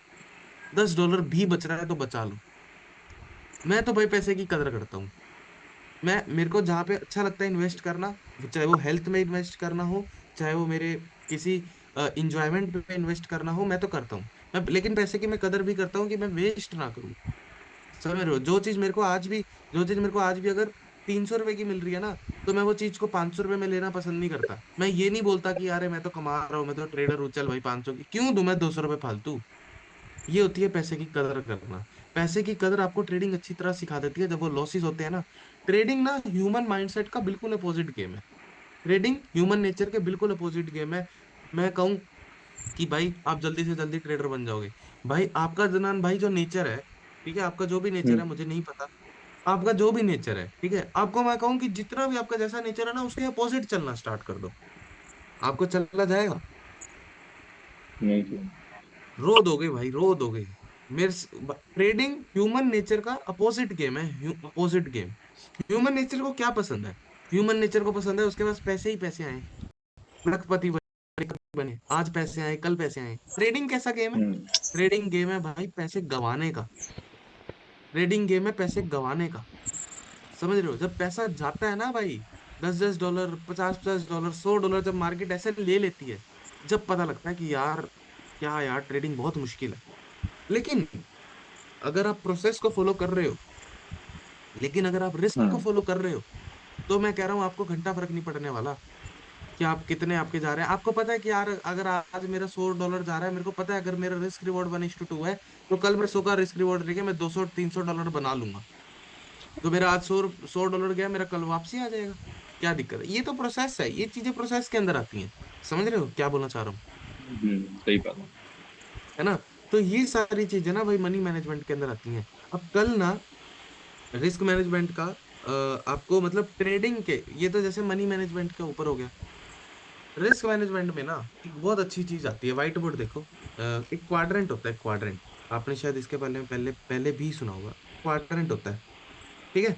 $10 भी बच रहा है तो बचा लो। मैं तो भाई पैसे की कदर करता हूँ। मेरे को जहाँ पे अच्छा लगता है इन्वेस्ट करना, चाहे वो हेल्थ में इन्वेस्ट करना हो, चाहे वो मेरे किसी इंजॉयमेंट पे इन्वेस्ट करना हो, मैं तो करता हूँ। मैं लेकिन पैसे की मैं कदर भी करता हूँ, कि मैं वेस्ट ना करूँ। समझ रहे हो? जो चीज मेरे को आज भी अगर ₹300 की मिल रही है ना, तो मैं वो चीज को ₹500 में लेना पसंद नहीं करता। मैं ये नहीं बोलता कि यार मैं तो कमा रहा हूँ, मैं तो ट्रेडर हूँ, चल भाई 500 की क्यों दूं मैं, ₹200 फालतू। ये होती है पैसे की कदर करना। पैसे की कदर आपको ट्रेडिंग अच्छी तरह सिखा देती है, जब वो लॉसेस होते हैं ना। ट्रेडिंग ना ह्यूमन माइंडसेट का बिल्कुल अपोजिट गेम है। ट्रेडिंग ह्यूमन नेचर के बिल्कुल अपोजिट गेम है। मैं कहूँ कि भाई आप जल्दी से जल्दी ट्रेडर बन जाओगे। भाई आपका जनान भाई जो नेचर है, ठीक है, आपका जो भी नेचर है हम्म। मुझे नहीं पता, आपका जो भी नेचर है, ठीक है, आपको मैं कहूँ कि जितना भी आपका जैसा नेचर है ना, उसके अपोजिट चलना स्टार्ट कर दो, आपको चलना जाएगा। नहीं जी। रो दोगे भाई, रो दोगे। ट्रेडिंग ह्यूमन नेचर का अपोजिट गेम है, अपोजिट गेम। ह्यूमन नेचर को क्या पसंद है? ह्यूमन नेचर को पसंद है उसके पास पैसे ही पैसे आए, लखपति बने, बने, आज पैसे आए कल पैसे आए। ट्रेडिंग कैसा गेम है? हम्म ट्रेडिंग गेम है भाई पैसे गंवाने का। ट्रेडिंग गेम है पैसे गंवाने का। समझ रहे हो? जब पैसा जाता है ना भाई, 10-10 डॉलर, 50-50 डॉलर, $100, जब मार्केट ऐसे ले लेती है, जब पता लगता है कि यार क्या यार, ट्रेडिंग बहुत मुश्किल है। लेकिन अगर आप प्रोसेस को फॉलो कर रहे हो, लेकिन अगर आप रिस्क को हम्म फॉलो कर रहे हो, तो मैं कह रहा हूँ आपको घंटा फर्क नहीं पड़ने वाला कि आप कितने आपके जा रहे हैं। आपको पता है कि यार अगर आज मेरा $100 जा रहा है, मेरे को पता है अगर मेरा रिस्क रिवॉर्ड 1:2 है, तो कल मैं 100 का रिस्क रिवॉर्ड लेके मैं 200-300 डॉलर बना लूंगा। तो मेरा आज 100 100 डॉलर गया, मेरा कल वापसी आ जाएगा। क्या दिक्कत है? ये तो प्रोसेस है, ये चीजें प्रोसेस के अंदर आती हैं। समझ रहे हो क्या बोलना चाह रहा हूँ? सही बात। है ना? तो ये सारी चीजें ना भाई मनी मैनेजमेंट के अंदर आती हैं। अब कल ना रिस्क मैनेजमेंट का आपको मतलब ट्रेडिंग के, ये तो जैसे मनी मैनेजमेंट के ऊपर हो गया। रिस्क मैनेजमेंट में ना एक बहुत अच्छी चीज आती है, व्हाइट बोर्ड देखो। एक क्वाड्रेंट होता है, क्वाड्रेंट। आपने शायद इसके पहले पहले पहले भी सुना होगा। क्वाड्रेंट होता है, ठीक है।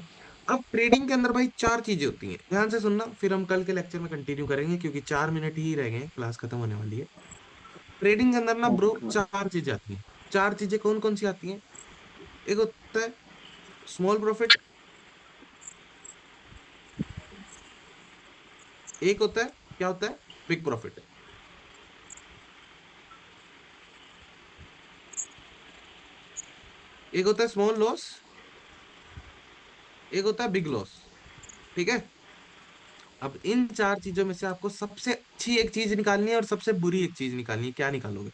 अब ट्रेडिंग के अंदर भाई चार चीजें होती हैं, ध्यान से सुनना, फिर हम कल के लेक्चर में कंटिन्यू करेंगे क्योंकि 4 मिनट ही रह गए हैं, क्लास खत्म होने वाली है। ट्रेडिंग के अंदर ना ब्रो ओके। चार चीजें आती हैं। चार चीजें कौन कौन सी आती हैं? एक होता है स्मॉल प्रॉफिट, एक होता है, क्या होता है, बिग प्रॉफिट, एक होता है स्मॉल लॉस, एक होता है बिग लॉस। ठीक है। अब इन चार चीजों में से आपको सबसे अच्छी एक चीज निकालनी है और सबसे बुरी एक चीज निकालनी है, क्या निकालोगे?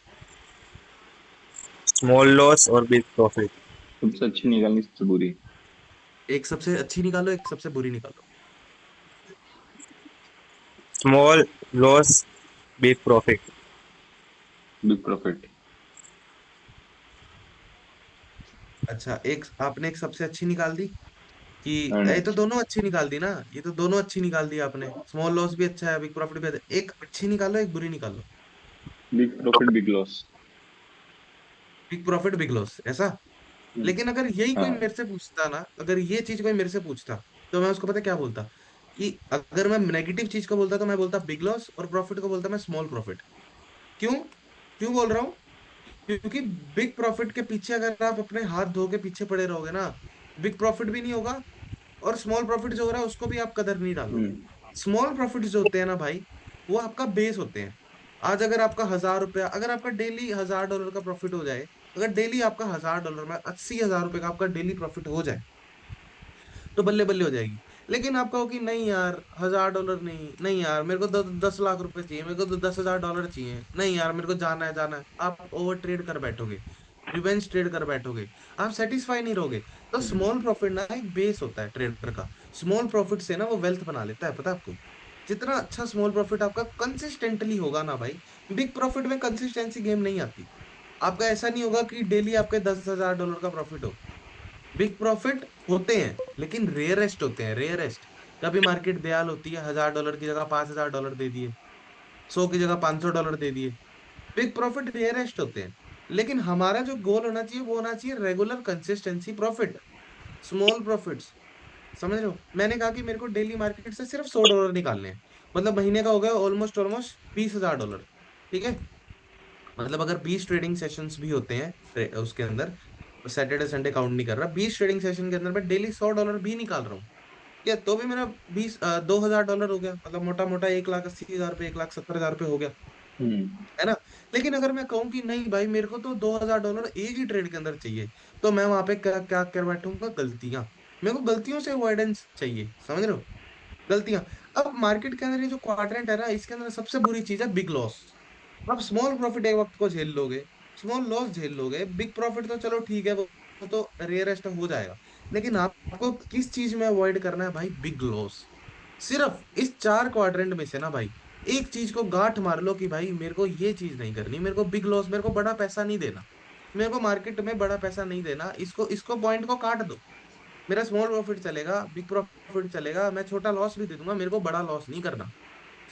स्मॉल लॉस और बिग प्रॉफिट। सबसे अच्छी निकालनी, सबसे बुरी। एक सबसे अच्छी निकालो, एक सबसे बुरी निकालो। Small loss, big profit. Big profit. अच्छा, एक आपने एक सबसे अच्छी निकाल दी कि ये एंड तो दोनों अच्छी निकाल दी ना, ये तो दोनों अच्छी निकाल दी आपने, स्मॉल लॉस भी अच्छा है, बिग प्रॉफिट भी अच्छा है। एक अच्छी निकालो, एक बुरी निकालो। Big profit big loss. Big profit big loss, ऐसा? लेकिन अगर यही कोई हाँ। मेरे से पूछता ना, अगर ये चीज कोई मेरे से पूछता, तो मैं उसको पता क्या बोलता? कि अगर मैं नेगेटिव चीज को बोलता तो मैं बोलता बिग लॉस, और प्रॉफिट को बोलता मैं स्मॉल प्रॉफिट। क्यों? क्यों बोल रहा हूँ? क्योंकि बिग प्रॉफिट के पीछे अगर आप अपने हाथ धो के पीछे पड़े रहोगे ना, बिग प्रॉफिट भी नहीं होगा, और स्मॉल प्रॉफिट जो हो रहा है उसको भी आप कदर नहीं डालोगे। हम्म स्मॉल प्रॉफिट जो होते हैं ना भाई, वो आपका बेस होते हैं। आज अगर आपका 1,000 रुपया, अगर आपका डेली $1,000 का प्रॉफिट हो जाए, अगर डेली आपका $1,000 में 80,000 रुपए का आपका डेली प्रॉफिट हो जाए, तो बल्ले बल्ले हो जाएगी। लेकिन आप कहो कि नहीं यार, $1,000 नहीं, नहीं यार मेरे को 10 लाख रुपए चाहिए, मेरे को तो $10,000 चाहिए, नहीं यार मेरे को जाना है, जाना है, आप ओवर ट्रेड कर बैठोगे, रिवेंज ट्रेड कर बैठोगे, आप सेटिस्फाई नहीं रहोगे। तो स्मॉल प्रॉफिट ना एक बेस होता है ट्रेडर का। स्मॉल प्रॉफिट से ना वो वेल्थ बना लेता है, पता है आपको? जितना अच्छा स्मॉल प्रॉफिट आपका कंसिस्टेंटली होगा ना भाई, बिग प्रॉफिट में कंसिस्टेंसी गेम नहीं आती। आपका ऐसा नहीं होगा कि डेली आपके $10,000 का प्रॉफिट हो। बिग प्रॉफिट होते हैं लेकिन रेयरेस्ट होते हैं, रेयरेस्ट। कभी मार्केट दयाल होती है, $1,000 की जगह $5,000 दे दिए, 100 की जगह $500 दे दिए। बिग प्रॉफिट रेयरेस्ट होते हैं। लेकिन हमारा जो गोल होना चाहिए वो होना चाहिए regular consistency profit, small profits. समझ रहे हो? मैंने कहा कि मेरे को डेली मार्केट से सिर्फ $100 निकालने हैं, मतलब महीने का हो गया ऑलमोस्ट ऑलमोस्ट $20,000। ठीक है। मतलब अगर 20 ट्रेडिंग सेशंस भी होते हैं उसके अंदर, सैटरडे संडे काउंट नहीं कर रहा, 20 ट्रेडिंग सेशन के अंदर मैं डेली $100 भी निकाल रहा हूँ, क्या तो भी मेरा 2,000 डॉलर हो गया, मतलब मोटा मोटा 1,80,000 रुपये, 1,70,000 रुपये हो गया। हम्म है ना? लेकिन अगर मैं कहूँ कि नहीं भाई मेरे को तो $2,000 एक ही ट्रेड के अंदर चाहिए, तो मैं वहां पे क्या क्या कर बैठूंगा, गलतियां। मेरे को गलतियों से अवॉइडेंस चाहिए, समझ रहे हो? गलतियां। अब मार्केट के अंदर ये जो क्वाड्रेंट है ना, इसके अंदर सबसे बुरी चीज है बिग लॉस। आप स्मॉल प्रॉफिट एक वक्त को झेल लोगे, स्मॉल लॉस झेल लोगे, बिग प्रॉफिट तो चलो ठीक है, वो तो रेयरेस्ट हो जाएगा। लेकिन आपको किस चीज में अवॉइड करना है भाई? Big loss. सिर्फ इस चार क्वाड्रेंट में से ना भाई, एक चीज को गांठ मार लो कि भाई मेरे को ये चीज नहीं करनी, मेरे को बिग लॉस, मेरे को बड़ा पैसा नहीं देना, मेरे को मार्केट में बड़ा पैसा नहीं देना, इसको इसको पॉइंट को काट दो। मेरा स्मॉल प्रॉफिट चलेगा, बिग प्रॉफिट चलेगा, मैं छोटा लॉस भी दे दूंगा, मेरे को बड़ा लॉस नहीं करना।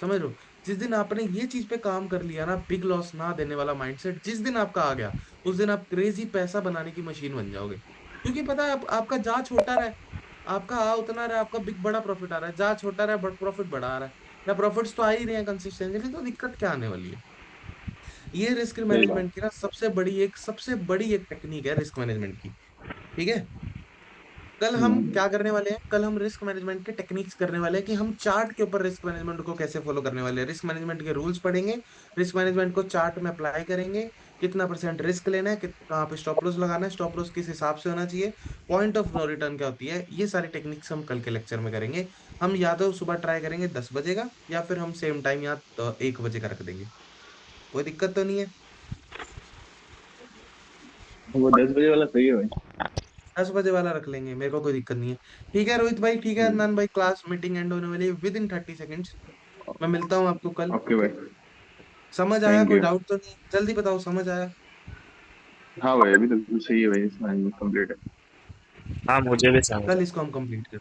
समझ लो, जिस दिन आपने ये चीज पे काम कर लिया ना, बिग लॉस ना देने वाला माइंडसेट जिस दिन आपका आ गया, उस दिन आप क्रेजी पैसा बनाने की मशीन बन जाओगे। क्योंकि पता है आपका जा छोटा रहा है, आपका आ उतना रहा है, आपका बिग बड़ा प्रॉफिट आ रहा है, जा छोटा रहा है बट प्रॉफिट बड़ा आ रहा है, या प्रॉफिट्स तो आ ही रहे हैं कंसिस्टेंटली, तो दिक्कत क्या आने वाली है? ये रिस्क सही बात। मैनेजमेंट की ना सबसे बड़ी एक टेक्निक है रिस्क मैनेजमेंट की। ठीक है। कल हम हम्म। क्या करने वाले हैं, कल हम रिस्क मैनेजमेंट के टेक्निक्स करने वाले हैं कि हम चार्ट के ऊपर रिस्क मैनेजमेंट को कैसे फॉलो करने वाले हैं, रिस्क मैनेजमेंट के रूल्स पढ़ेंगे, रिस्क मैनेजमेंट को चार्ट में अप्लाई करेंगे, कितना परसेंट रिस्क लेना है, कितना कहाँ पे स्टॉप लॉस लगाना है, स्टॉप लॉस किस हिसाब से होना चाहिए, पॉइंट ऑफ नो रिटर्न क्या होती है, ये सारी टेक्निक्स हम कल के लेक्चर में करेंगे। हम या तो सुबह ट्राई करेंगे 10 बजे का, या फिर हम सेम टाइम या 1 बजे का रख देंगे। कोई दिक्कत तो नहीं है? वो 10 बजे वाला सही है भाई। 10 बजे वाला रख लेंगे, मेरे को कोई दिक्कत नहीं है। ठीक है रोहित भाई, ठीक है हम्म। अदनान भाई, क्लास मीटिंग एंड होने वाली है विद इन 30 सेकेंड्स। मैं मिलता हूँ आपको कल, ओके ओके? भाई। समझ आया? थैंक कोई यू। डाउट तो नहीं? जल्दी बताओ, समझ आया? हाँ भाई, अभी तक तो सही है भाई, इसमें कंप्लीट है। हाँ मुझे भी समझ कल आया। इसको हम कंप्लीट कर